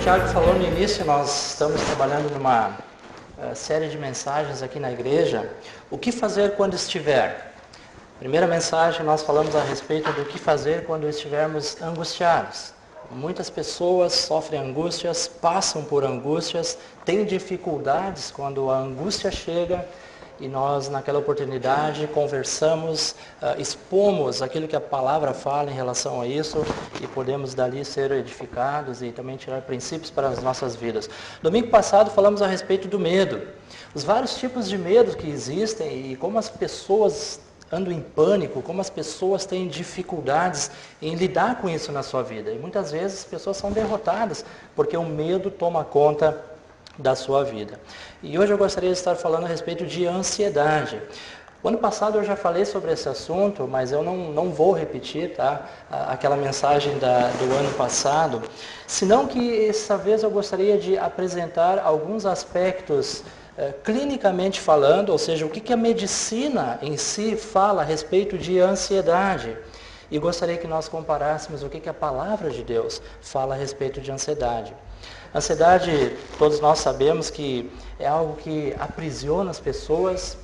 Tiago falou no início, nós estamos trabalhando numa série de mensagens aqui na igreja. O que fazer quando estiver? Primeira mensagem, nós falamos a respeito do que fazer quando estivermos angustiados. Muitas pessoas sofrem angústias, passam por angústias, têm dificuldades quando a angústia chega. E nós, naquela oportunidade, conversamos, expomos aquilo que a palavra fala em relação a isso e podemos dali ser edificados e também tirar princípios para as nossas vidas. Domingo passado falamos a respeito do medo, os vários tipos de medo que existem e como as pessoas andam em pânico, como as pessoas têm dificuldades em lidar com isso na sua vida. E muitas vezes as pessoas são derrotadas porque o medo toma conta da sua vida. E hoje eu gostaria de estar falando a respeito de ansiedade. O ano passado eu já falei sobre esse assunto, mas eu não vou repetir, tá? Aquela mensagem do ano passado, senão que essa vez eu gostaria de apresentar alguns aspectos clinicamente falando, ou seja, o que a medicina em si fala a respeito de ansiedade. E gostaria que nós comparássemos o que a palavra de Deus fala a respeito de ansiedade. Ansiedade, todos nós sabemos que é algo que aprisiona as pessoas.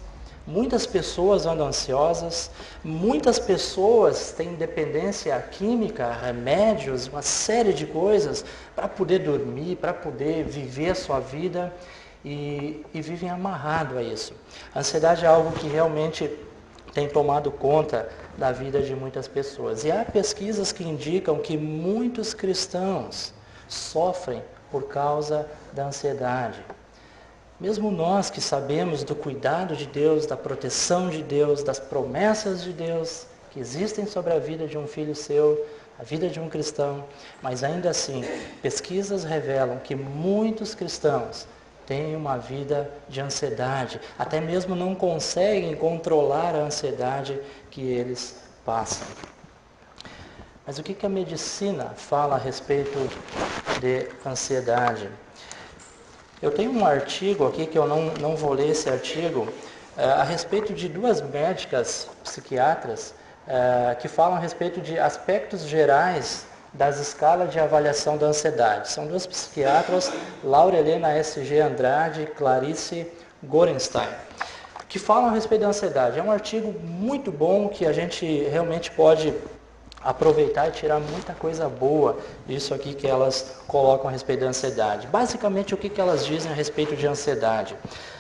Muitas pessoas andam ansiosas, muitas pessoas têm dependência química, remédios, uma série de coisas para poder dormir, para poder viver a sua vida e vivem amarrado a isso. A ansiedade é algo que realmente tem tomado conta da vida de muitas pessoas. E há pesquisas que indicam que muitos cristãos sofrem por causa da ansiedade. Mesmo nós que sabemos do cuidado de Deus, da proteção de Deus, das promessas de Deus que existem sobre a vida de um filho seu, a vida de um cristão, mas ainda assim, pesquisas revelam que muitos cristãos têm uma vida de ansiedade, até mesmo não conseguem controlar a ansiedade que eles passam. Mas o que a medicina fala a respeito de ansiedade? Eu tenho um artigo aqui, que eu não vou ler esse artigo, a respeito de duas médicas psiquiatras que falam a respeito de aspectos gerais das escalas de avaliação da ansiedade. São duas psiquiatras, Laura Helena S.G. Andrade e Clarice Gorenstein, que falam a respeito da ansiedade. É um artigo muito bom que a gente realmente pode aproveitar e tirar muita coisa boa disso aqui que elas colocam a respeito da ansiedade. Basicamente, o que elas dizem a respeito de ansiedade?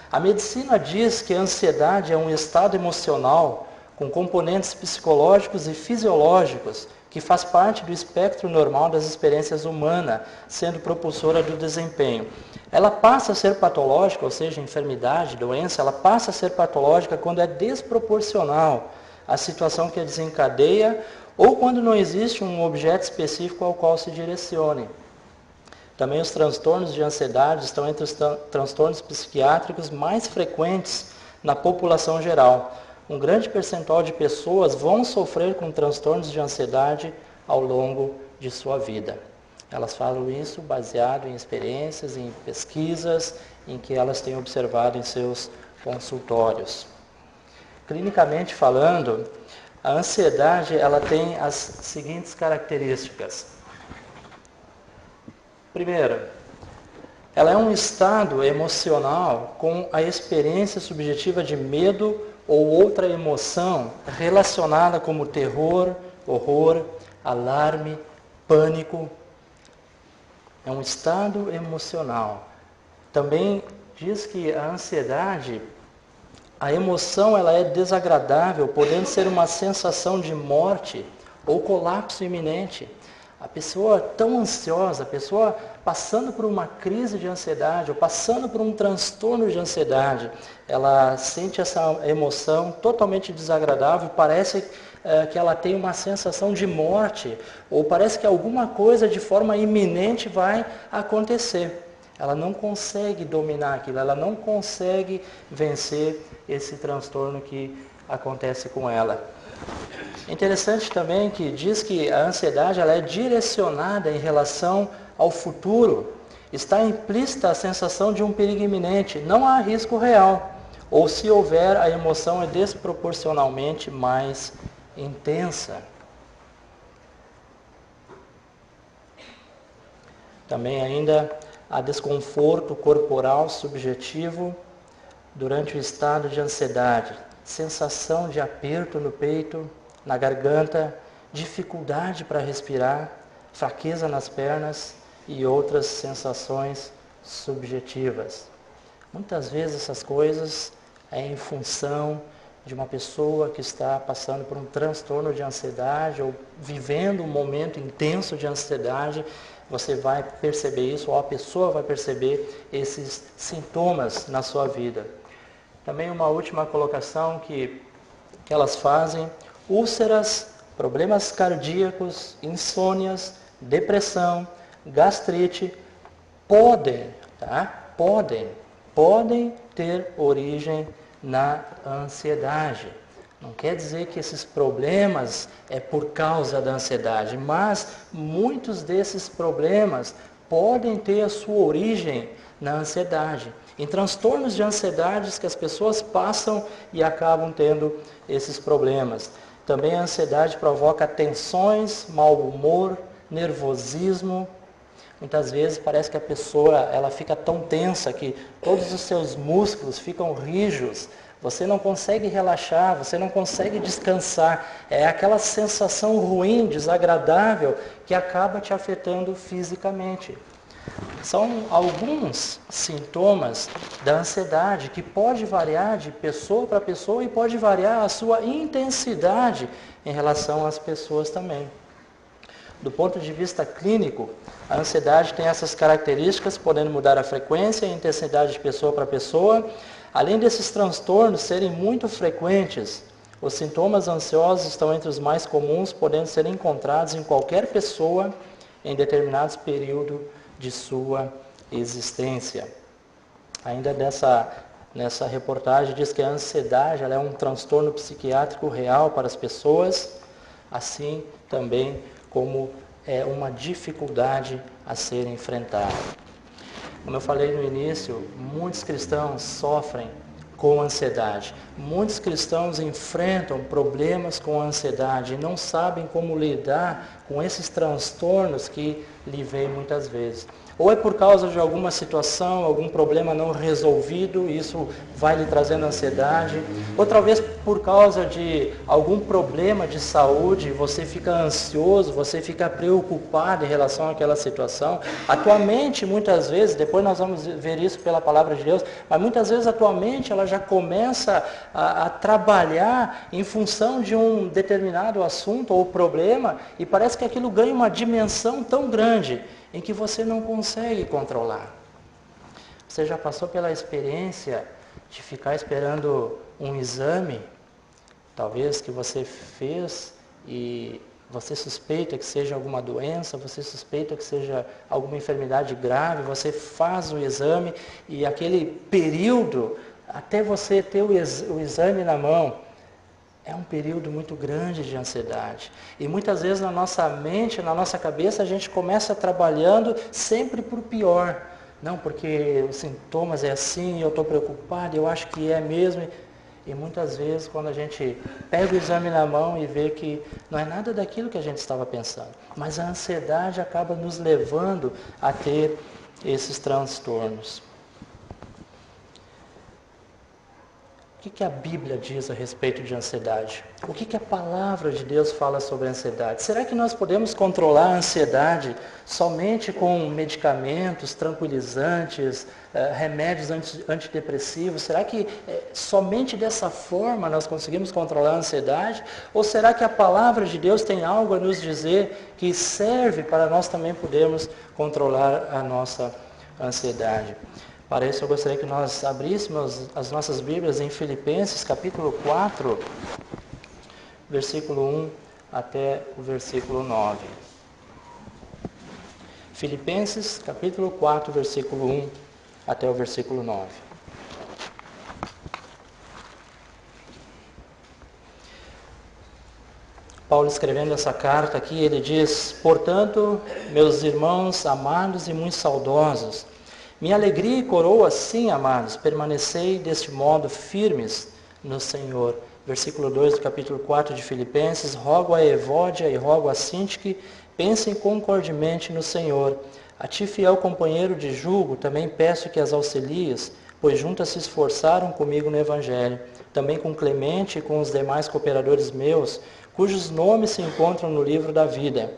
A medicina diz que a ansiedade é um estado emocional com componentes psicológicos e fisiológicos que faz parte do espectro normal das experiências humanas, sendo propulsora do desempenho. Ela passa a ser patológica, ou seja, enfermidade, doença, ela passa a ser patológica quando é desproporcional à situação que a desencadeia ou quando não existe um objeto específico ao qual se direcione. Também os transtornos de ansiedade estão entre os transtornos psiquiátricos mais frequentes na população geral. Um grande percentual de pessoas vão sofrer com transtornos de ansiedade ao longo de sua vida. Elas falam isso baseado em experiências, em pesquisas, em que elas têm observado em seus consultórios. Clinicamente falando, a ansiedade ela tem as seguintes características. Primeiro, ela é um estado emocional com a experiência subjetiva de medo ou outra emoção relacionada como terror, horror, alarme, pânico. É um estado emocional. Também diz que a ansiedade, a emoção ela é desagradável, podendo ser uma sensação de morte ou colapso iminente. A pessoa tão ansiosa, a pessoa passando por uma crise de ansiedade ou passando por um transtorno de ansiedade, ela sente essa emoção totalmente desagradável, parece que ela tem uma sensação de morte, ou parece que alguma coisa de forma iminente vai acontecer. Ela não consegue dominar aquilo, ela não consegue vencer esse transtorno que acontece com ela. É interessante também que diz que a ansiedade ela é direcionada em relação ao futuro. Está implícita a sensação de um perigo iminente, não há risco real. Ou se houver, a emoção é desproporcionalmente mais intensa. Também ainda há desconforto corporal subjetivo durante o estado de ansiedade, sensação de aperto no peito, na garganta, dificuldade para respirar, fraqueza nas pernas e outras sensações subjetivas. Muitas vezes essas coisas é em função de uma pessoa que está passando por um transtorno de ansiedade ou vivendo um momento intenso de ansiedade. Você vai perceber isso, ou a pessoa vai perceber esses sintomas na sua vida. Também uma última colocação que elas fazem: úlceras, problemas cardíacos, insônias, depressão, gastrite, podem ter origem na ansiedade. Não quer dizer que esses problemas é por causa da ansiedade, mas muitos desses problemas podem ter a sua origem na ansiedade, em transtornos de ansiedades que as pessoas passam e acabam tendo esses problemas. Também a ansiedade provoca tensões, mau humor, nervosismo. Muitas vezes parece que a pessoa ela fica tão tensa que todos os seus músculos ficam rígidos. Você não consegue relaxar, você não consegue descansar. É aquela sensação ruim, desagradável, que acaba te afetando fisicamente. São alguns sintomas da ansiedade que pode variar de pessoa para pessoa e pode variar a sua intensidade em relação às pessoas também. Do ponto de vista clínico, a ansiedade tem essas características, podendo mudar a frequência e a intensidade de pessoa para pessoa. Além desses transtornos serem muito frequentes, os sintomas ansiosos estão entre os mais comuns, podendo ser encontrados em qualquer pessoa em determinados períodos de sua existência. Ainda nessa reportagem diz que a ansiedade ela é um transtorno psiquiátrico real para as pessoas, assim também como é uma dificuldade a ser enfrentada. Como eu falei no início, muitos cristãos sofrem com ansiedade. Muitos cristãos enfrentam problemas com ansiedade e não sabem como lidar com esses transtornos que lhe vêm muitas vezes. Ou é por causa de alguma situação, algum problema não resolvido, isso vai lhe trazendo ansiedade. Outra vez por causa de algum problema de saúde, você fica ansioso, você fica preocupado em relação àquela situação. A tua mente, muitas vezes, depois nós vamos ver isso pela palavra de Deus, mas muitas vezes a tua mente ela já começa a trabalhar em função de um determinado assunto ou problema e parece que aquilo ganha uma dimensão tão grande em que você não consegue controlar. Você já passou pela experiência de ficar esperando um exame, talvez que você fez e você suspeita que seja alguma doença, você suspeita que seja alguma enfermidade grave, você faz o exame e aquele período, até você ter o exame na mão, é um período muito grande de ansiedade. E muitas vezes na nossa mente, na nossa cabeça, a gente começa trabalhando sempre por pior. Não, porque os sintomas é assim, eu estou preocupado, eu acho que é mesmo. E muitas vezes quando a gente pega o exame na mão e vê que não é nada daquilo que a gente estava pensando. Mas a ansiedade acaba nos levando a ter esses transtornos. O que a Bíblia diz a respeito de ansiedade? O que a palavra de Deus fala sobre a ansiedade? Será que nós podemos controlar a ansiedade somente com medicamentos, tranquilizantes, remédios antidepressivos? Será que somente dessa forma nós conseguimos controlar a ansiedade? Ou será que a palavra de Deus tem algo a nos dizer que serve para nós também podermos controlar a nossa ansiedade? Para isso eu gostaria que nós abríssemos as nossas Bíblias em Filipenses capítulo 4, versículo 1 até o versículo 9. Filipenses capítulo 4, versículo 1 até o versículo 9. Paulo escrevendo essa carta aqui, ele diz: portanto, meus irmãos amados e muito saudosos, minha alegria e coroa, sim, amados, permanecei deste modo firmes no Senhor. Versículo 2 do capítulo 4 de Filipenses: rogo a Evódia e rogo a Sintique, pensem concordemente no Senhor. A ti, fiel companheiro de jugo, também peço que as auxilies, pois juntas se esforçaram comigo no Evangelho, também com Clemente e com os demais cooperadores meus, cujos nomes se encontram no livro da vida.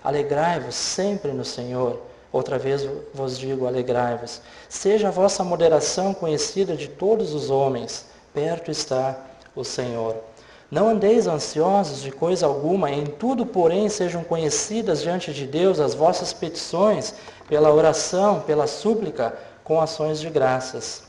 Alegrai-vos sempre no Senhor. Outra vez vos digo, alegrai-vos. Seja a vossa moderação conhecida de todos os homens. Perto está o Senhor. Não andeis ansiosos de coisa alguma, em tudo, porém, sejam conhecidas diante de Deus as vossas petições, pela oração, pela súplica, com ações de graças.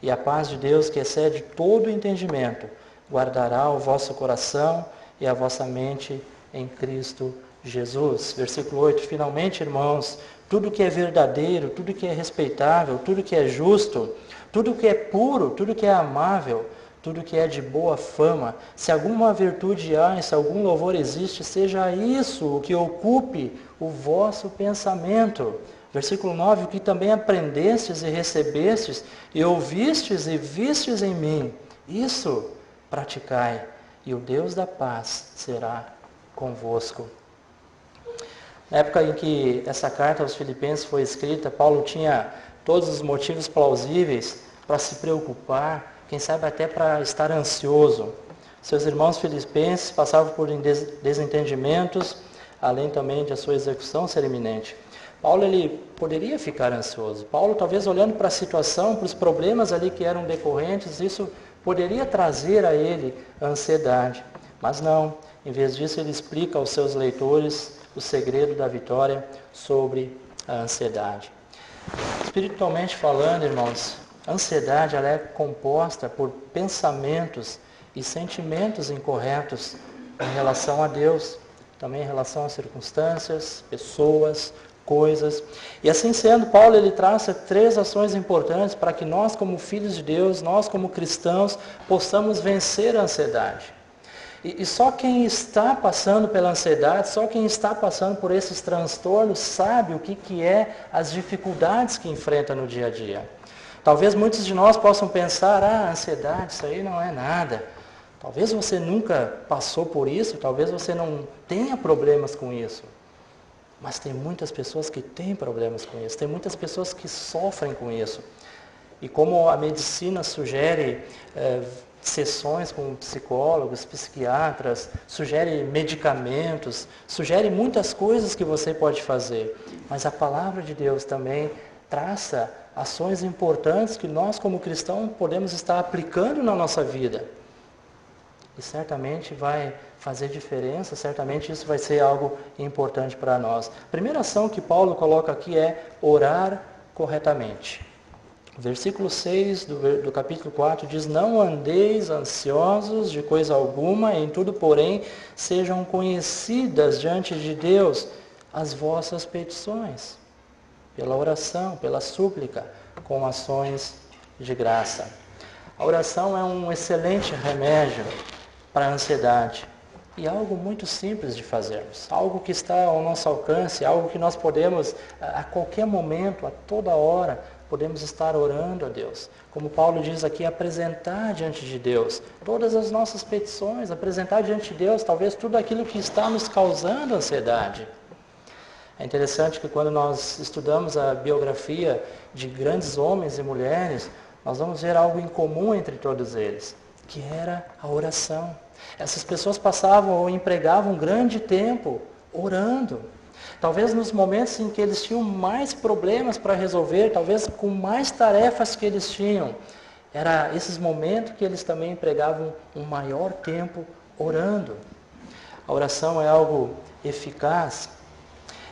E a paz de Deus, que excede todo o entendimento, guardará o vosso coração e a vossa mente em Cristo Jesus. Versículo 8. Finalmente, irmãos, tudo que é verdadeiro, tudo que é respeitável, tudo que é justo, tudo que é puro, tudo que é amável, tudo que é de boa fama, se alguma virtude há, se algum louvor existe, seja isso o que ocupe o vosso pensamento. Versículo 9, o que também aprendestes e recebestes, e ouvistes e vistes em mim, isso praticai, e o Deus da paz será convosco. Na época em que essa carta aos Filipenses foi escrita, Paulo tinha todos os motivos plausíveis para se preocupar, quem sabe até para estar ansioso. Seus irmãos filipenses passavam por desentendimentos, além também de a sua execução ser iminente. Paulo ele poderia ficar ansioso. Paulo, talvez olhando para a situação, para os problemas ali que eram decorrentes, isso poderia trazer a ele ansiedade. Mas não, em vez disso ele explica aos seus leitores o segredo da vitória sobre a ansiedade. Espiritualmente falando, irmãos, a ansiedade ela é composta por pensamentos e sentimentos incorretos em relação a Deus, também em relação às circunstâncias, pessoas, coisas. E assim sendo, Paulo ele traça 3 ações importantes para que nós, como filhos de Deus, nós como cristãos, possamos vencer a ansiedade. E só quem está passando pela ansiedade, só quem está passando por esses transtornos, sabe o que é as dificuldades que enfrenta no dia a dia. Talvez muitos de nós possam pensar, ansiedade, isso aí não é nada. Talvez você nunca passou por isso, talvez você não tenha problemas com isso. Mas tem muitas pessoas que têm problemas com isso, tem muitas pessoas que sofrem com isso. E como a medicina sugere sessões com psicólogos, psiquiatras, sugere medicamentos, sugere muitas coisas que você pode fazer. Mas a palavra de Deus também traça ações importantes que nós como cristãos podemos estar aplicando na nossa vida. E certamente vai fazer diferença, certamente isso vai ser algo importante para nós. A primeira ação que Paulo coloca aqui é orar corretamente. Versículo 6 do capítulo 4 diz, não andeis ansiosos de coisa alguma, em tudo, porém, sejam conhecidas diante de Deus as vossas petições, pela oração, pela súplica, com ações de graça. A oração é um excelente remédio para a ansiedade e algo muito simples de fazermos, algo que está ao nosso alcance, algo que nós podemos, a qualquer momento, a toda hora, podemos estar orando a Deus. Como Paulo diz aqui, apresentar diante de Deus todas as nossas petições, apresentar diante de Deus talvez tudo aquilo que está nos causando ansiedade. É interessante que quando nós estudamos a biografia de grandes homens e mulheres, nós vamos ver algo em comum entre todos eles, que era a oração. Essas pessoas passavam ou empregavam um grande tempo orando. Talvez nos momentos em que eles tinham mais problemas para resolver, talvez com mais tarefas que eles tinham, era esses momentos que eles também empregavam um maior tempo orando. A oração é algo eficaz.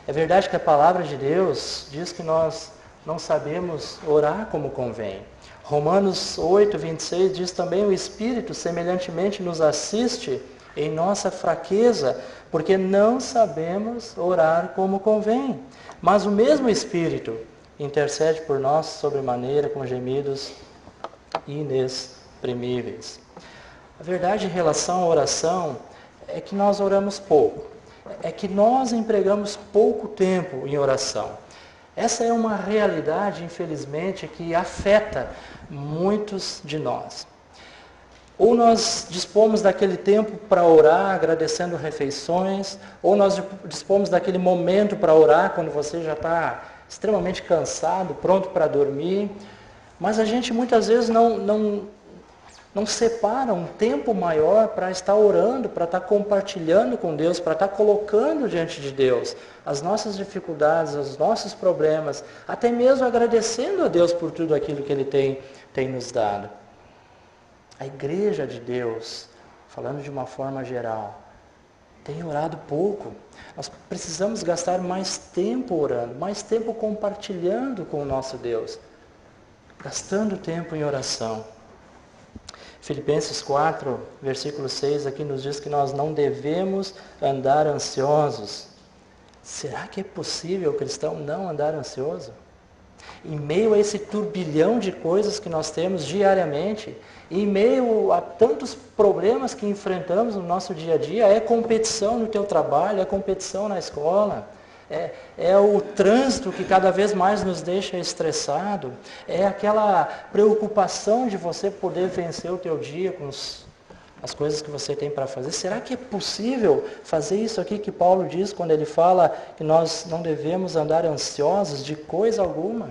É verdade que a palavra de Deus diz que nós não sabemos orar como convém. Romanos 8, 26 diz também, o Espírito semelhantemente nos assiste em nossa fraqueza, porque não sabemos orar como convém. Mas o mesmo Espírito intercede por nós sobremaneira com gemidos inexprimíveis. A verdade em relação à oração é que nós oramos pouco. É que nós empregamos pouco tempo em oração. Essa é uma realidade, infelizmente, que afeta muitos de nós. Ou nós dispomos daquele tempo para orar, agradecendo refeições, ou nós dispomos daquele momento para orar quando você já está extremamente cansado, pronto para dormir, mas a gente muitas vezes não separa um tempo maior para estar orando, para estar compartilhando com Deus, para estar colocando diante de Deus as nossas dificuldades, os nossos problemas, até mesmo agradecendo a Deus por tudo aquilo que Ele tem nos dado. A igreja de Deus, falando de uma forma geral, tem orado pouco. Nós precisamos gastar mais tempo orando, mais tempo compartilhando com o nosso Deus, gastando tempo em oração. Filipenses 4, versículo 6, aqui nos diz que nós não devemos andar ansiosos. Será que é possível o cristão não andar ansioso? Em meio a esse turbilhão de coisas que nós temos diariamente, em meio a tantos problemas que enfrentamos no nosso dia a dia, é competição no teu trabalho, é competição na escola, é o trânsito que cada vez mais nos deixa estressado, é aquela preocupação de você poder vencer o teu dia com as coisas que você tem para fazer. Será que é possível fazer isso aqui que Paulo diz quando ele fala que nós não devemos andar ansiosos de coisa alguma?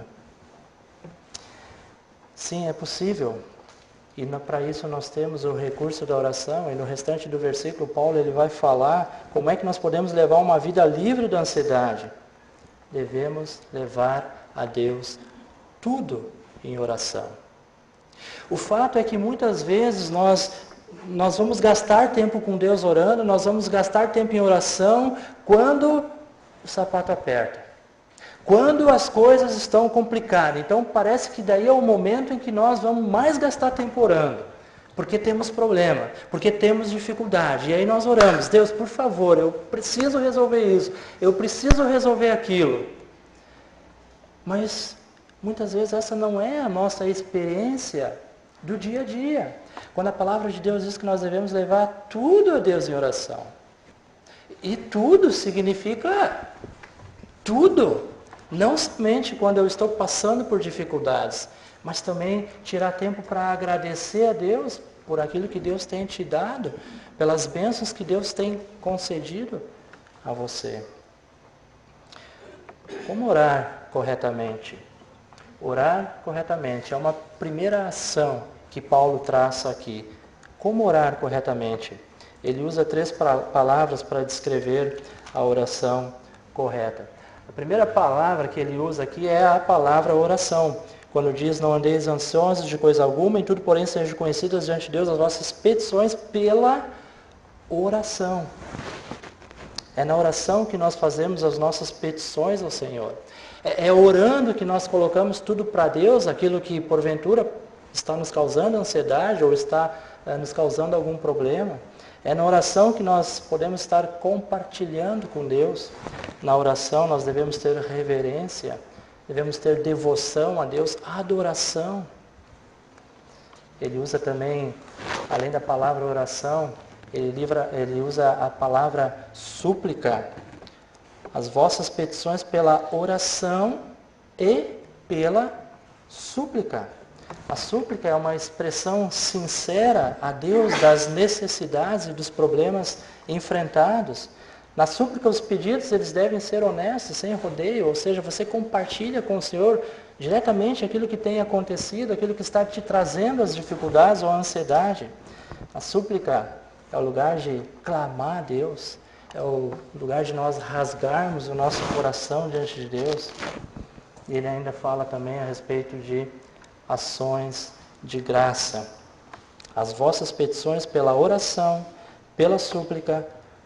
Sim, é possível. E para isso nós temos o recurso da oração, e no restante do versículo Paulo ele vai falar como é que nós podemos levar uma vida livre da ansiedade. Devemos levar a Deus tudo em oração. O fato é que muitas vezes nós vamos gastar tempo com Deus orando, nós vamos gastar tempo em oração quando o sapato aperta. Quando as coisas estão complicadas. Então parece que daí é o momento em que nós vamos mais gastar tempo orando. Porque temos problema, porque temos dificuldade. E aí nós oramos, Deus, por favor, eu preciso resolver isso, eu preciso resolver aquilo. Mas muitas vezes essa não é a nossa experiência do dia a dia. Quando a palavra de Deus diz que nós devemos levar tudo a Deus em oração. E tudo significa tudo. Não somente quando eu estou passando por dificuldades, mas também tirar tempo para agradecer a Deus por aquilo que Deus tem te dado, pelas bênçãos que Deus tem concedido a você. Como orar corretamente? Orar corretamente é uma primeira ação que Paulo traça aqui. Como orar corretamente? Ele usa 3 palavras para descrever a oração correta. A primeira palavra que ele usa aqui é a palavra oração. Quando diz, não andeis ansiosos de coisa alguma, em tudo, porém, sejam conhecidas diante de Deus as vossas petições pela oração. É na oração que nós fazemos as nossas petições ao Senhor. É orando que nós colocamos tudo para Deus, aquilo que porventura está nos causando ansiedade ou está nos causando algum problema. É na oração que nós podemos estar compartilhando com Deus. Na oração nós devemos ter reverência, devemos ter devoção a Deus, adoração. Ele usa também, além da palavra oração, ele usa a palavra súplica. As vossas petições pela oração e pela súplica. A súplica é uma expressão sincera a Deus das necessidades e dos problemas enfrentados. Na súplica, os pedidos eles devem ser honestos, sem rodeio, ou seja, você compartilha com o Senhor diretamente aquilo que tem acontecido, aquilo que está te trazendo as dificuldades ou a ansiedade. A súplica é o lugar de clamar a Deus, é o lugar de nós rasgarmos o nosso coração diante de Deus. E ele ainda fala também a respeito de ações de graça. As vossas petições pela oração, pela súplica,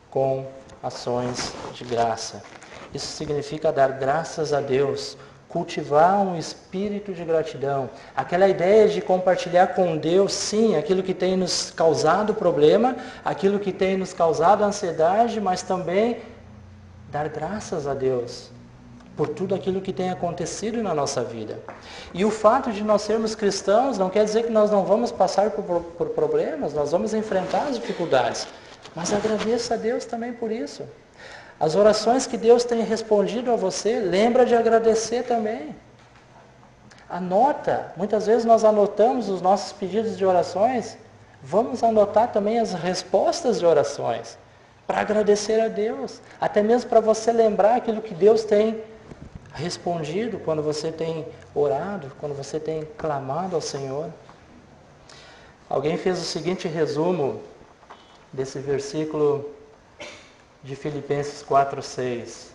com ações de graça. Isso significa dar graças a Deus, cultivar um espírito de gratidão. Aquela ideia de compartilhar com Deus, sim, aquilo que tem nos causado problema, aquilo que tem nos causado ansiedade, mas também dar graças a Deus por tudo aquilo que tem acontecido na nossa vida. E o fato de nós sermos cristãos não quer dizer que nós não vamos passar por problemas, nós vamos enfrentar as dificuldades. Mas agradeça a Deus também por isso. As orações que Deus tem respondido a você, lembra de agradecer também. Anota, muitas vezes nós anotamos os nossos pedidos de orações, vamos anotar também as respostas de orações, para agradecer a Deus, até mesmo para você lembrar aquilo que Deus tem respondido quando você tem orado, quando você tem clamado ao Senhor? Alguém fez o seguinte resumo desse versículo de Filipenses 4:6.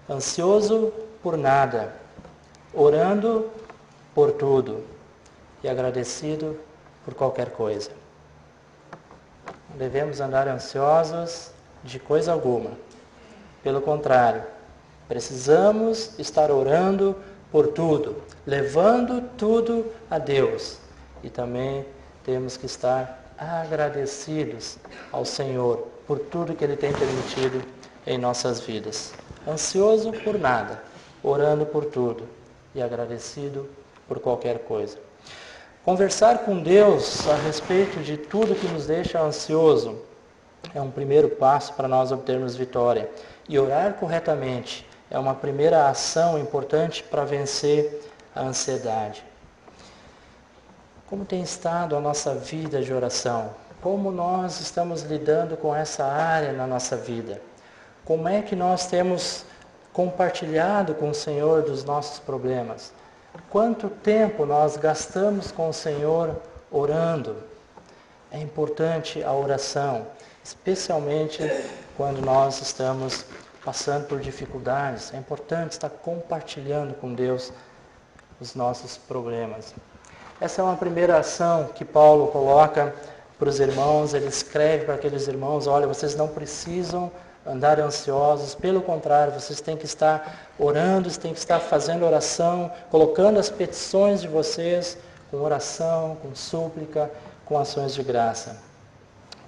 Ansioso por nada, orando por tudo e agradecido por qualquer coisa. Não devemos andar ansiosos de coisa alguma. Pelo contrário, precisamos estar orando por tudo, levando tudo a Deus. E também temos que estar agradecidos ao Senhor por tudo que Ele tem permitido em nossas vidas. Ansioso por nada, orando por tudo e agradecido por qualquer coisa. Conversar com Deus a respeito de tudo que nos deixa ansioso é um primeiro passo para nós obtermos vitória. E orar corretamente é uma primeira ação importante para vencer a ansiedade. Como tem estado a nossa vida de oração? Como nós estamos lidando com essa área na nossa vida? Como é que nós temos compartilhado com o Senhor dos nossos problemas? Quanto tempo nós gastamos com o Senhor orando? É importante a oração, especialmente quando nós estamos passando por dificuldades. É importante estar compartilhando com Deus os nossos problemas. Essa é uma primeira ação que Paulo coloca para os irmãos. Ele escreve para aqueles irmãos: olha, vocês não precisam andar ansiosos, pelo contrário, vocês têm que estar orando, vocês têm que estar fazendo oração, colocando as petições de vocês com oração, com súplica, com ações de graça.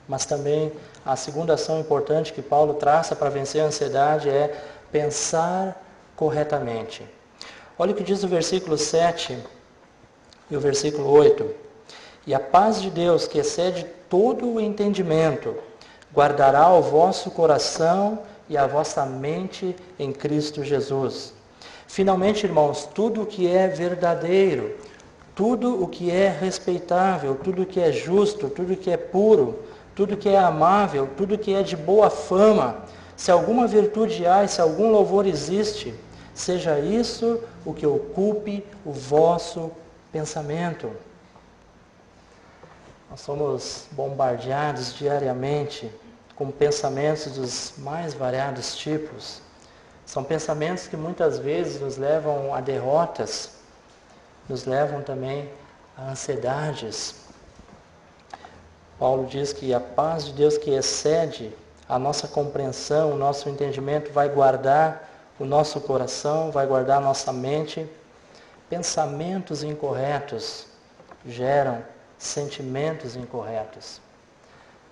Mas também a segunda ação importante que Paulo traça para vencer a ansiedade é pensar corretamente. Olha o que diz o versículo 7 e o versículo 8. E a paz de Deus, que excede todo o entendimento, guardará o vosso coração e a vossa mente em Cristo Jesus. Finalmente, irmãos, tudo o que é verdadeiro, tudo o que é respeitável, tudo o que é justo, tudo o que é puro, tudo o que é amável, tudo o que é de boa fama, se alguma virtude há e se algum louvor existe, seja isso o que ocupe o vosso pensamento. Nós somos bombardeados diariamente com pensamentos dos mais variados tipos. São pensamentos que muitas vezes nos levam a derrotas, nos levam também a ansiedades. Paulo diz que a paz de Deus, que excede a nossa compreensão, o nosso entendimento, vai guardar o nosso coração, vai guardar a nossa mente. Pensamentos incorretos geram sentimentos incorretos.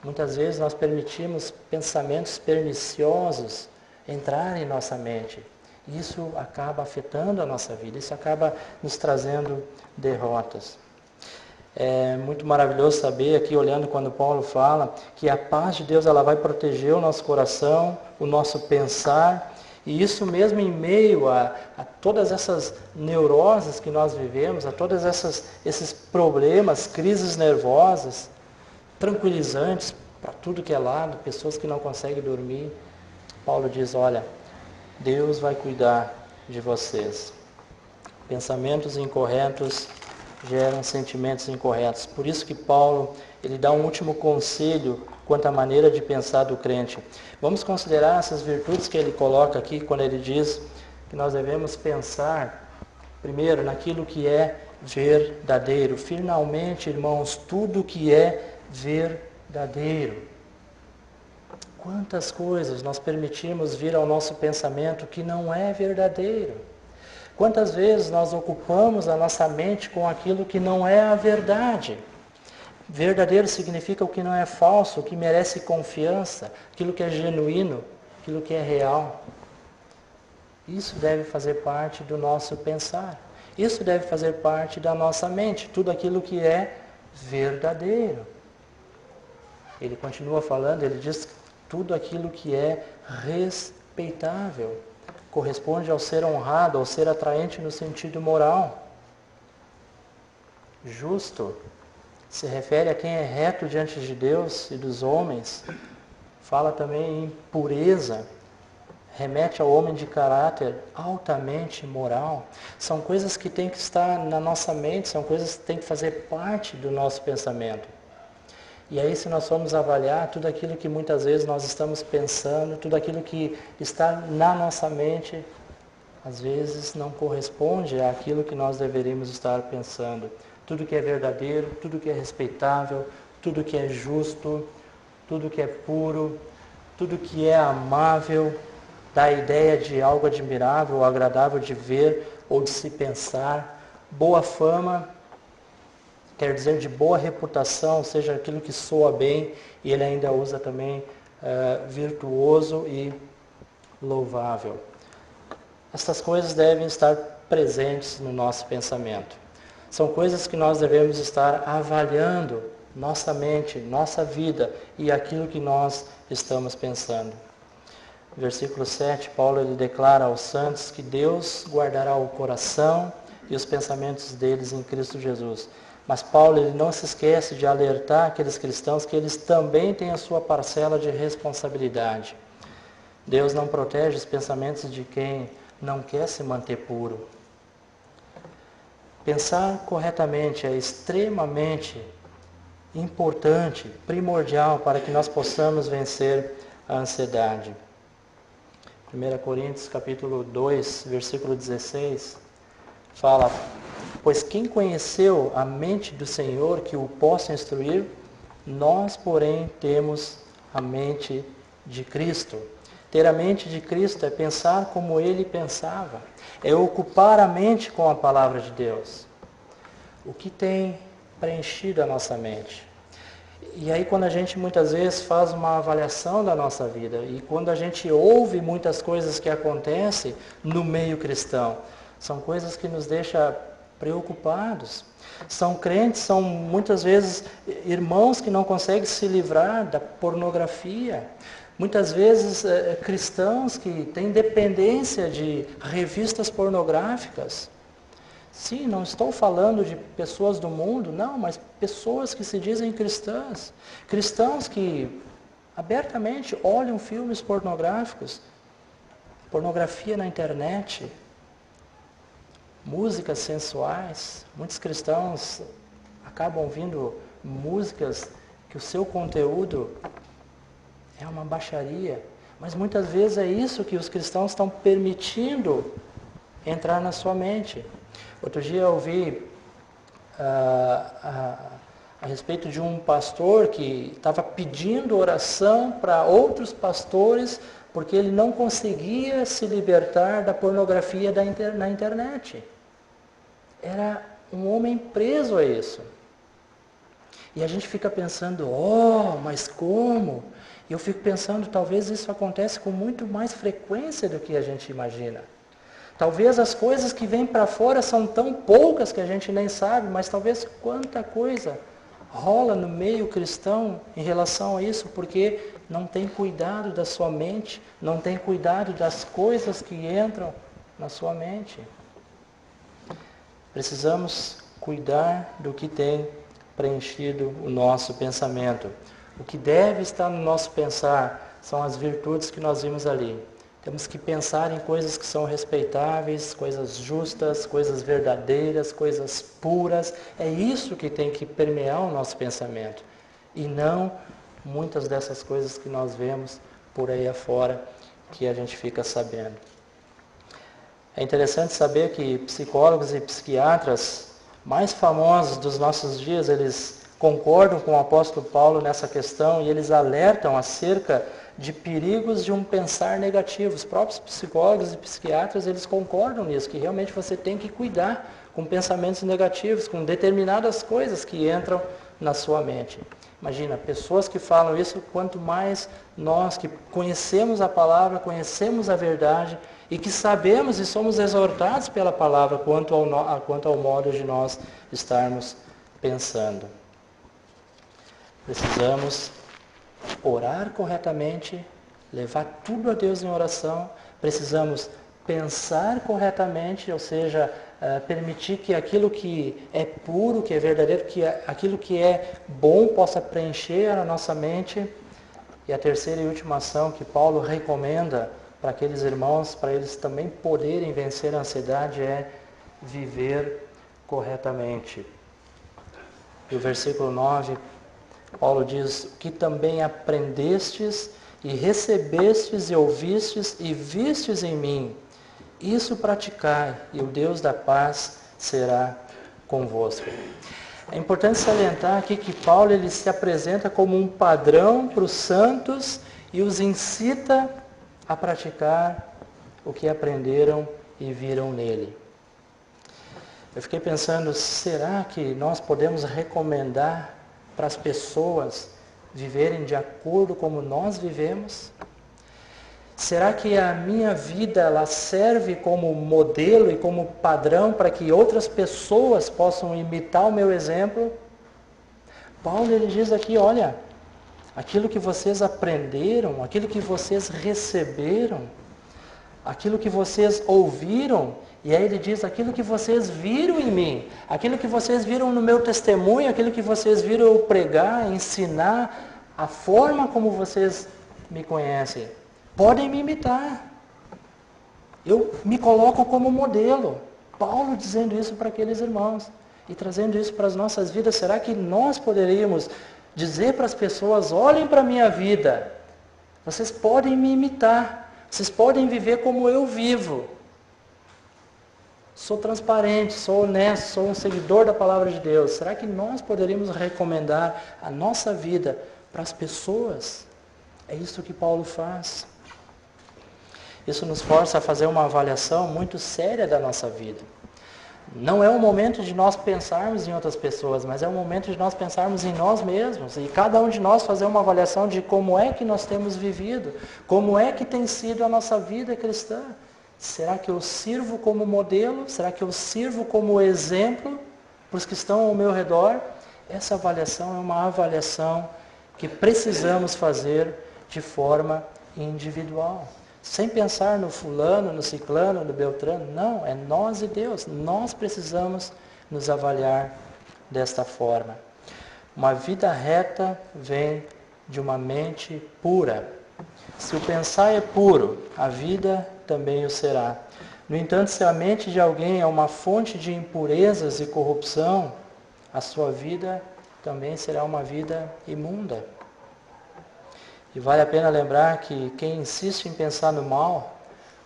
Muitas vezes nós permitimos pensamentos perniciosos entrarem em nossa mente. Isso acaba afetando a nossa vida, isso acaba nos trazendo derrotas. É muito maravilhoso saber aqui, olhando quando Paulo fala, que a paz de Deus ela vai proteger o nosso coração, o nosso pensar, e isso mesmo em meio a todas essas neuroses que nós vivemos, a todos esses problemas, crises nervosas, tranquilizantes para tudo que é lado, pessoas que não conseguem dormir. Paulo diz, olha, Deus vai cuidar de vocês. Pensamentos incorretos geram sentimentos incorretos. Por isso que Paulo, ele dá um último conselho quanto à maneira de pensar do crente. Vamos considerar essas virtudes que ele coloca aqui, quando ele diz que nós devemos pensar, primeiro, naquilo que é verdadeiro. Finalmente, irmãos, tudo que é verdadeiro. Quantas coisas nós permitimos vir ao nosso pensamento que não é verdadeiro? Quantas vezes nós ocupamos a nossa mente com aquilo que não é a verdade? Verdadeiro significa o que não é falso, o que merece confiança, aquilo que é genuíno, aquilo que é real. Isso deve fazer parte do nosso pensar. Isso deve fazer parte da nossa mente, tudo aquilo que é verdadeiro. Ele continua falando, ele diz tudo aquilo que é respeitável, corresponde ao ser honrado, ao ser atraente no sentido moral. Justo se refere a quem é reto diante de Deus e dos homens. Fala também em pureza, remete ao homem de caráter altamente moral. São coisas que têm que estar na nossa mente, são coisas que têm que fazer parte do nosso pensamento. E aí, se nós formos avaliar tudo aquilo que muitas vezes nós estamos pensando, tudo aquilo que está na nossa mente, às vezes não corresponde àquilo que nós deveríamos estar pensando. Tudo que é verdadeiro, tudo que é respeitável, tudo que é justo, tudo que é puro, tudo que é amável, dá a ideia de algo admirável ou agradável de ver ou de se pensar. Boa fama quer dizer de boa reputação, ou seja, aquilo que soa bem, e ele ainda usa também virtuoso e louvável. Essas coisas devem estar presentes no nosso pensamento. São coisas que nós devemos estar avaliando nossa mente, nossa vida e aquilo que nós estamos pensando. Versículo 7, Paulo ele declara aos santos que Deus guardará o coração e os pensamentos deles em Cristo Jesus. Mas Paulo ele não se esquece de alertar aqueles cristãos que eles também têm a sua parcela de responsabilidade. Deus não protege os pensamentos de quem não quer se manter puro. Pensar corretamente é extremamente importante, primordial para que nós possamos vencer a ansiedade. 1 Coríntios capítulo 2, versículo 16, fala: pois quem conheceu a mente do Senhor que o possa instruir? Nós, porém, temos a mente de Cristo. Ter a mente de Cristo é pensar como Ele pensava, é ocupar a mente com a palavra de Deus. O que tem preenchido a nossa mente? E aí quando a gente muitas vezes faz uma avaliação da nossa vida, e quando a gente ouve muitas coisas que acontecem no meio cristão, são coisas que nos deixam preocupados. São crentes, são muitas vezes irmãos que não conseguem se livrar da pornografia. Muitas vezes cristãos que têm dependência de revistas pornográficas. Sim, não estou falando de pessoas do mundo, não, mas pessoas que se dizem cristãs. Cristãos que abertamente olham filmes pornográficos, pornografia na internet, músicas sensuais. Muitos cristãos acabam ouvindo músicas que o seu conteúdo é uma baixaria. Mas muitas vezes é isso que os cristãos estão permitindo entrar na sua mente. Outro dia eu ouvi a respeito de um pastor que estava pedindo oração para outros pastores porque ele não conseguia se libertar da pornografia na internet. Era um homem preso a isso. E a gente fica pensando, mas como? E eu fico pensando, talvez isso acontece com muito mais frequência do que a gente imagina. Talvez as coisas que vêm para fora são tão poucas que a gente nem sabe, mas talvez quanta coisa rola no meio cristão em relação a isso, porque não tem cuidado da sua mente, não tem cuidado das coisas que entram na sua mente. Precisamos cuidar do que tem preenchido o nosso pensamento. O que deve estar no nosso pensar são as virtudes que nós vimos ali. Temos que pensar em coisas que são respeitáveis, coisas justas, coisas verdadeiras, coisas puras. É isso que tem que permear o nosso pensamento. E não muitas dessas coisas que nós vemos por aí afora, que a gente fica sabendo. É interessante saber que psicólogos e psiquiatras mais famosos dos nossos dias, eles concordam com o apóstolo Paulo nessa questão e eles alertam acerca de perigos de um pensar negativo. Os próprios psicólogos e psiquiatras, eles concordam nisso, que realmente você tem que cuidar com pensamentos negativos, com determinadas coisas que entram na sua mente. Imagina, pessoas que falam isso, quanto mais nós que conhecemos a palavra, conhecemos a verdade e que sabemos e somos exortados pela palavra quanto ao modo de nós estarmos pensando. Precisamos orar corretamente, levar tudo a Deus em oração, precisamos pensar corretamente, ou seja, permitir que aquilo que é puro, que é verdadeiro, que aquilo que é bom possa preencher a nossa mente. E a terceira e última ação que Paulo recomenda para aqueles irmãos, para eles também poderem vencer a ansiedade, é viver corretamente. E o versículo 9, Paulo diz: que também aprendestes e recebestes e ouvistes e vistes em mim, isso praticai, e o Deus da paz será convosco. É importante salientar aqui que Paulo ele se apresenta como um padrão para os santos e os incita a praticar o que aprenderam e viram nele. Eu fiquei pensando, será que nós podemos recomendar para as pessoas viverem de acordo como nós vivemos? Será que a minha vida ela serve como modelo e como padrão para que outras pessoas possam imitar o meu exemplo? Paulo ele diz aqui, olha, aquilo que vocês aprenderam, aquilo que vocês receberam, aquilo que vocês ouviram, e aí ele diz, aquilo que vocês viram em mim, aquilo que vocês viram no meu testemunho, aquilo que vocês viram eu pregar, ensinar, a forma como vocês me conhecem. Podem me imitar. Eu me coloco como modelo. Paulo dizendo isso para aqueles irmãos e trazendo isso para as nossas vidas. Será que nós poderíamos dizer para as pessoas, olhem para a minha vida, vocês podem me imitar, vocês podem viver como eu vivo. Sou transparente, sou honesto, sou um seguidor da palavra de Deus. Será que nós poderíamos recomendar a nossa vida para as pessoas? É isso que Paulo faz. Isso nos força a fazer uma avaliação muito séria da nossa vida. Não é o momento de nós pensarmos em outras pessoas, mas é o momento de nós pensarmos em nós mesmos. E cada um de nós fazer uma avaliação de como é que nós temos vivido, como é que tem sido a nossa vida cristã. Será que eu sirvo como modelo? Será que eu sirvo como exemplo para os que estão ao meu redor? Essa avaliação é uma avaliação que precisamos fazer de forma individual. Sem pensar no fulano, no ciclano, no beltrano. Não, é nós e Deus. Nós precisamos nos avaliar desta forma. Uma vida reta vem de uma mente pura. Se o pensar é puro, a vida também o será. No entanto, se a mente de alguém é uma fonte de impurezas e corrupção, a sua vida também será uma vida imunda. E vale a pena lembrar que quem insiste em pensar no mal,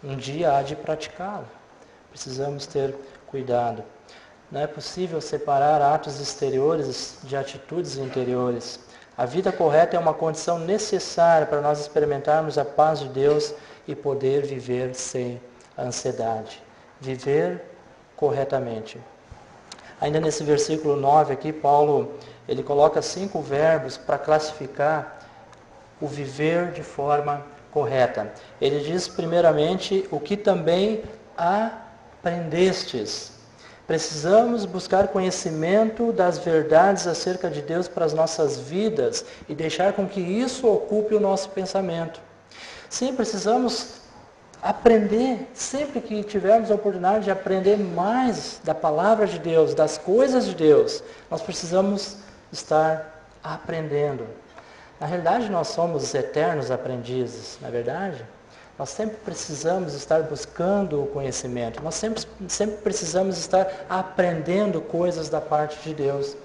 um dia há de praticá-lo. Precisamos ter cuidado. Não é possível separar atos exteriores de atitudes interiores. A vida correta é uma condição necessária para nós experimentarmos a paz de Deus e poder viver sem ansiedade. Viver corretamente. Ainda nesse versículo 9 aqui, Paulo ele coloca 5 verbos para classificar o viver de forma correta. Ele diz primeiramente o que também aprendestes. Precisamos buscar conhecimento das verdades acerca de Deus para as nossas vidas e deixar com que isso ocupe o nosso pensamento. Sim, precisamos aprender, sempre que tivermos a oportunidade de aprender mais da palavra de Deus, das coisas de Deus, nós precisamos estar aprendendo. Na realidade, nós somos eternos aprendizes, não é verdade? Nós sempre precisamos estar buscando o conhecimento. Nós sempre precisamos estar aprendendo coisas da parte de Deus.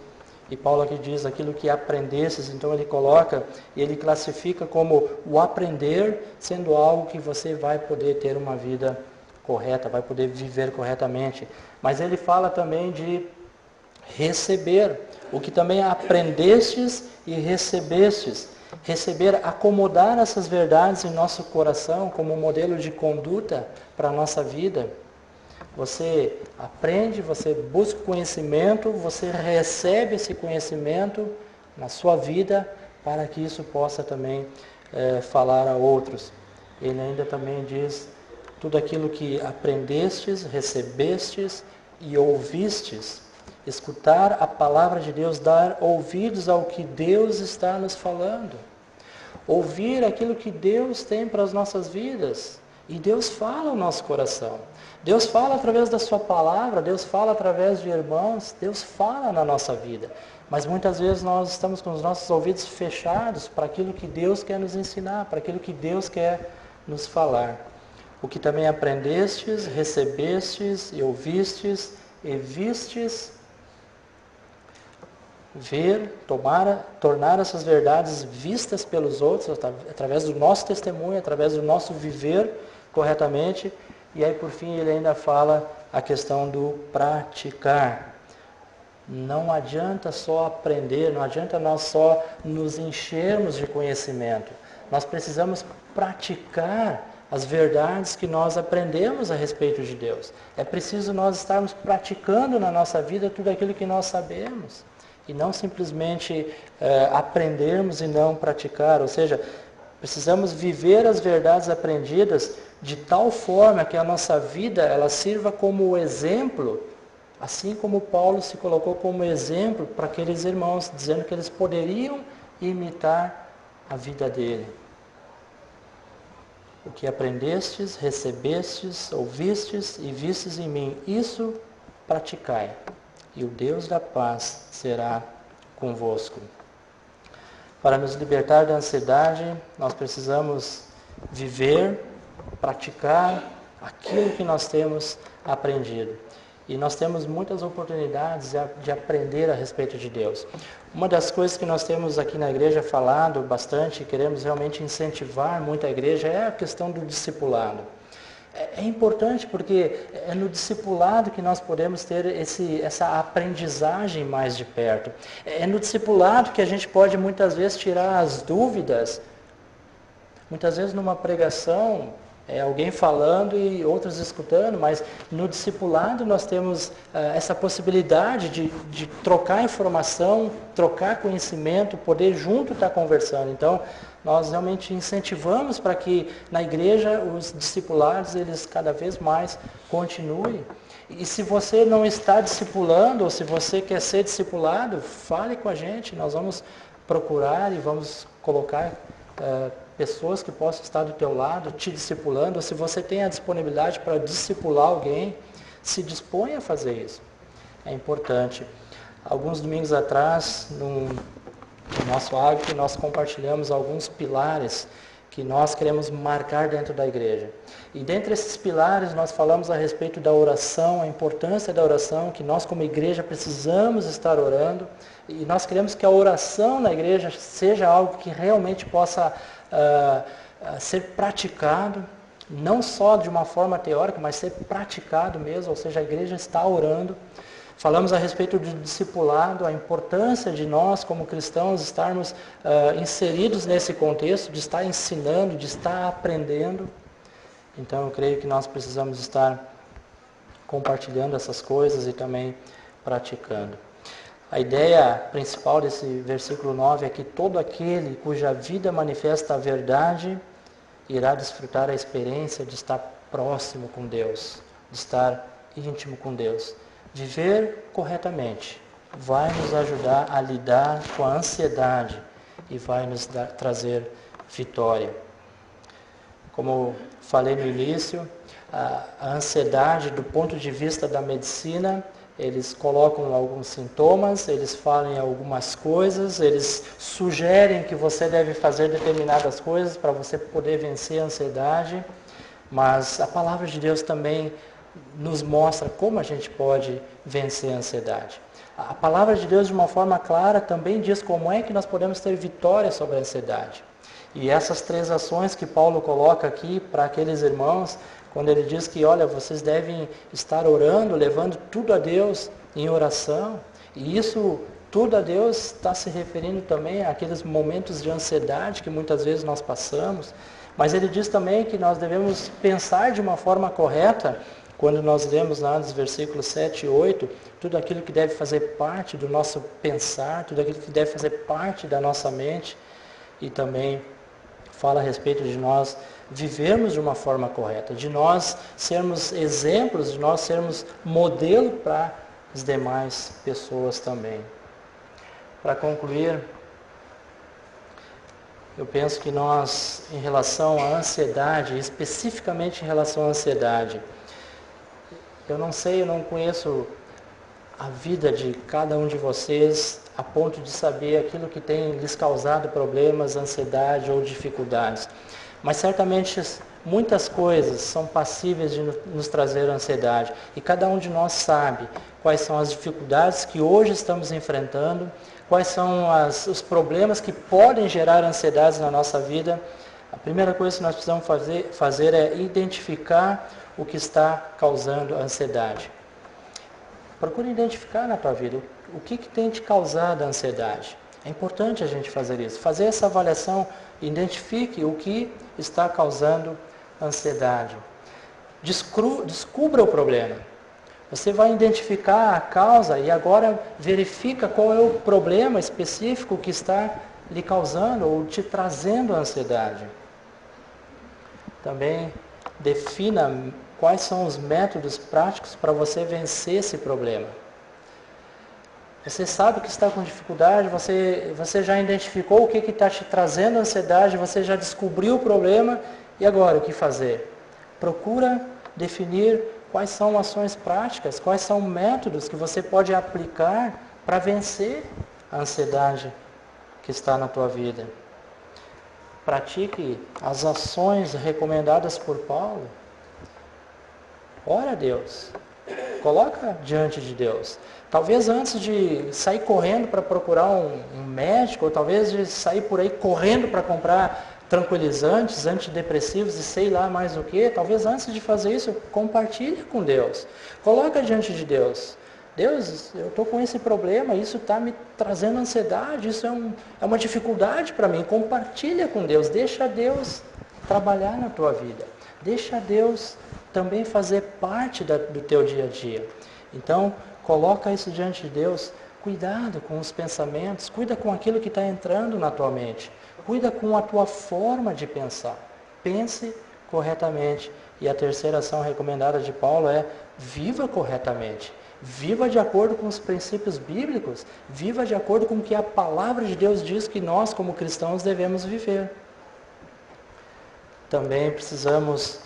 E Paulo aqui diz aquilo que aprendestes, então ele coloca e ele classifica como o aprender sendo algo que você vai poder ter uma vida correta, vai poder viver corretamente. Mas ele fala também de receber, o que também aprendestes e recebestes. Receber, acomodar essas verdades em nosso coração como um modelo de conduta para a nossa vida. Você aprende, você busca conhecimento, você recebe esse conhecimento na sua vida para que isso possa também falar a outros. Ele ainda também diz tudo aquilo que aprendestes, recebestes e ouvistes. Escutar a palavra de Deus, dar ouvidos ao que Deus está nos falando. Ouvir aquilo que Deus tem para as nossas vidas. E Deus fala ao nosso coração. Deus fala através da sua palavra, Deus fala através de irmãos, Deus fala na nossa vida. Mas muitas vezes nós estamos com os nossos ouvidos fechados para aquilo que Deus quer nos ensinar, para aquilo que Deus quer nos falar. o que também aprendestes, recebestes e ouvistes e vistes, ver, tornar essas verdades vistas pelos outros, através do nosso testemunho, através do nosso viver corretamente. E aí, por fim, ele ainda fala a questão do praticar. Não adianta só aprender, não adianta nós só nos enchermos de conhecimento. Nós precisamos praticar as verdades que nós aprendemos a respeito de Deus. É preciso nós estarmos praticando na nossa vida tudo aquilo que nós sabemos. E não simplesmente aprendermos e não praticar. Ou seja, precisamos viver as verdades aprendidas de tal forma que a nossa vida ela sirva como exemplo, assim como Paulo se colocou como exemplo para aqueles irmãos, dizendo que eles poderiam imitar a vida dele. O que aprendestes, recebestes, ouvistes e vistes em mim, isso praticai, e o Deus da paz será convosco. Para nos libertar da ansiedade, nós precisamos viver, praticar aquilo que nós temos aprendido. E nós temos muitas oportunidades de aprender a respeito de Deus. Uma das coisas que nós temos aqui na igreja falado bastante, queremos realmente incentivar muito a igreja, é a questão do discipulado. É importante porque é no discipulado que nós podemos ter essa aprendizagem mais de perto. É no discipulado que a gente pode muitas vezes tirar as dúvidas. Muitas vezes numa pregação, alguém falando e outros escutando, mas no discipulado nós temos essa possibilidade de trocar informação, trocar conhecimento, poder junto estar conversando. Então, nós realmente incentivamos para que na igreja os discipulados, eles cada vez mais continuem. E se você não está discipulando, ou se você quer ser discipulado, fale com a gente, nós vamos procurar e vamos colocar pessoas que possam estar do teu lado, te discipulando. Ou se você tem a disponibilidade para discipular alguém, se dispõe a fazer isso. É importante. Alguns domingos atrás, no nosso hábito, nós compartilhamos alguns pilares que nós queremos marcar dentro da igreja. E dentre esses pilares nós falamos a respeito da oração, a importância da oração, que nós como igreja precisamos estar orando. E nós queremos que a oração na igreja seja algo que realmente possa ser praticado, não só de uma forma teórica, mas ser praticado mesmo, ou seja, a igreja está orando. Falamos a respeito do discipulado, a importância de nós como cristãos estarmos inseridos nesse contexto, de estar ensinando, de estar aprendendo. Então eu creio que nós precisamos estar compartilhando essas coisas e também praticando. A ideia principal desse versículo 9 é que todo aquele cuja vida manifesta a verdade irá desfrutar a experiência de estar próximo com Deus, de estar íntimo com Deus. Viver corretamente vai nos ajudar a lidar com a ansiedade e vai nos trazer vitória. Como falei no início, a ansiedade do ponto de vista da medicina, eles colocam alguns sintomas, eles falam algumas coisas, eles sugerem que você deve fazer determinadas coisas para você poder vencer a ansiedade, mas a palavra de Deus também nos mostra como a gente pode vencer a ansiedade. A palavra de Deus, de uma forma clara, também diz como é que nós podemos ter vitória sobre a ansiedade. E essas 3 ações que Paulo coloca aqui para aqueles irmãos, quando ele diz que, olha, vocês devem estar orando, levando tudo a Deus em oração. E isso, tudo a Deus, está se referindo também àqueles momentos de ansiedade que muitas vezes nós passamos. Mas ele diz também que nós devemos pensar de uma forma correta, quando nós lemos lá nos versículos 7 e 8, tudo aquilo que deve fazer parte do nosso pensar, tudo aquilo que deve fazer parte da nossa mente, e também fala a respeito de nós vivermos de uma forma correta, de nós sermos exemplos, de nós sermos modelo para as demais pessoas também. Para concluir, eu penso que nós, em relação à ansiedade, especificamente em relação à ansiedade, eu não conheço a vida de cada um de vocês a ponto de saber aquilo que tem lhes causado problemas, ansiedade ou dificuldades. Mas certamente Muitas coisas são passíveis de nos trazer ansiedade e cada um de nós sabe quais são as dificuldades que hoje estamos enfrentando, quais são os problemas que podem gerar ansiedades na nossa vida. A primeira coisa que nós precisamos fazer é identificar o que está causando ansiedade. Procure identificar na tua vida o que tem te causado ansiedade. É importante a gente fazer isso, fazer essa avaliação, identifique o que está causando ansiedade. Descubra o problema. Você vai identificar a causa e agora verifica qual é o problema específico que está lhe causando ou te trazendo ansiedade. Também defina quais são os métodos práticos para você vencer esse problema. Você sabe que está com dificuldade, você já identificou o que está te trazendo ansiedade, você já descobriu o problema, e agora o que fazer? Procura definir quais são ações práticas, quais são métodos que você pode aplicar para vencer a ansiedade que está na tua vida. Pratique as ações recomendadas por Paulo. Ora a Deus. Coloca diante de Deus. Talvez antes de sair correndo para procurar um médico, ou talvez de sair por aí correndo para comprar tranquilizantes, antidepressivos e sei lá mais o que, talvez antes de fazer isso, compartilhe com Deus. Coloca diante de Deus. Deus, eu estou com esse problema, isso está me trazendo ansiedade, isso é uma dificuldade para mim. Compartilha com Deus, deixa Deus trabalhar na tua vida. Deixa Deus também fazer parte do teu dia a dia. Então, coloca isso diante de Deus. Cuidado com os pensamentos, cuida com aquilo que está entrando na tua mente. Cuida com a tua forma de pensar. Pense corretamente. E a terceira ação recomendada de Paulo é: viva corretamente. Viva de acordo com os princípios bíblicos. Viva de acordo com o que a palavra de Deus diz que nós, como cristãos, devemos viver. Também precisamos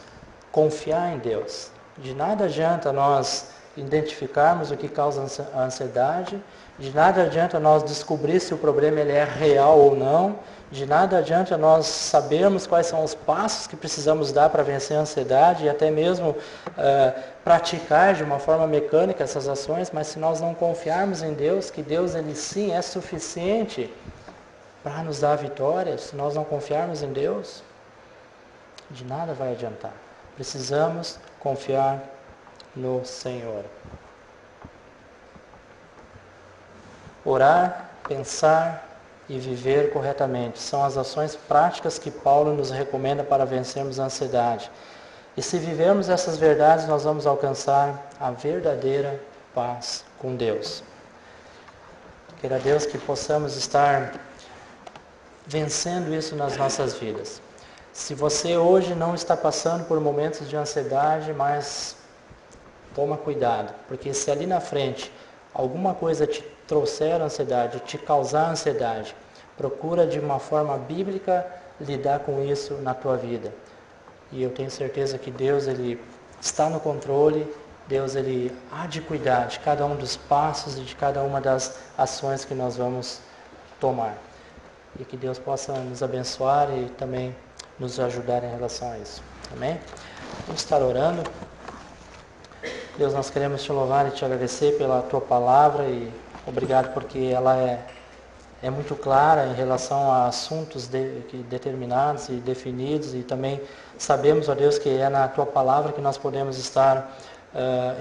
confiar em Deus. De nada adianta nós identificarmos o que causa a ansiedade, de nada adianta nós descobrir se o problema ele é real ou não, de nada adianta nós sabermos quais são os passos que precisamos dar para vencer a ansiedade e até mesmo praticar de uma forma mecânica essas ações, mas se nós não confiarmos em Deus, que Deus ele sim é suficiente para nos dar a vitória, se nós não confiarmos em Deus, de nada vai adiantar. Precisamos confiar no Senhor. Orar, pensar e viver corretamente são as ações práticas que Paulo nos recomenda para vencermos a ansiedade. E se vivermos essas verdades, nós vamos alcançar a verdadeira paz com Deus. Queira Deus que possamos estar vencendo isso nas nossas vidas. Se você hoje não está passando por momentos de ansiedade, mas toma cuidado, porque se ali na frente alguma coisa te trouxer ansiedade, te causar ansiedade, procura de uma forma bíblica lidar com isso na tua vida. E eu tenho certeza que Deus ele está no controle, Deus ele há de cuidar de cada um dos passos e de cada uma das ações que nós vamos tomar. E que Deus possa nos abençoar e também nos ajudar em relação a isso. Amém? Vamos estar orando. Deus, nós queremos te louvar e te agradecer pela tua palavra e obrigado porque ela é muito clara em relação a assuntos determinados e definidos e também sabemos, ó Deus, que é na tua palavra que nós podemos estar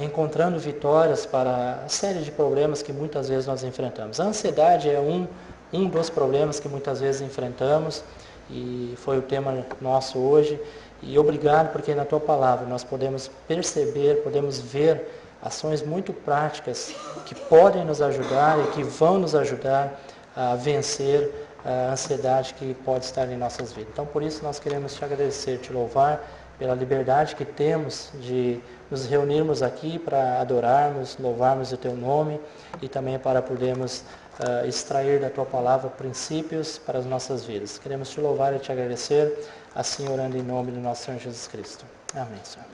encontrando vitórias para a série de problemas que muitas vezes nós enfrentamos. A ansiedade é um dos problemas que muitas vezes enfrentamos e foi o tema nosso hoje. E obrigado porque na tua palavra nós podemos perceber, podemos ver ações muito práticas que podem nos ajudar e que vão nos ajudar a vencer a ansiedade que pode estar em nossas vidas. Então por isso nós queremos te agradecer, te louvar pela liberdade que temos de nos reunirmos aqui para adorarmos, louvarmos o teu nome e também para podermos extrair da tua palavra princípios para as nossas vidas. Queremos te louvar e te agradecer, assim orando em nome do nosso Senhor Jesus Cristo. Amém, Senhor.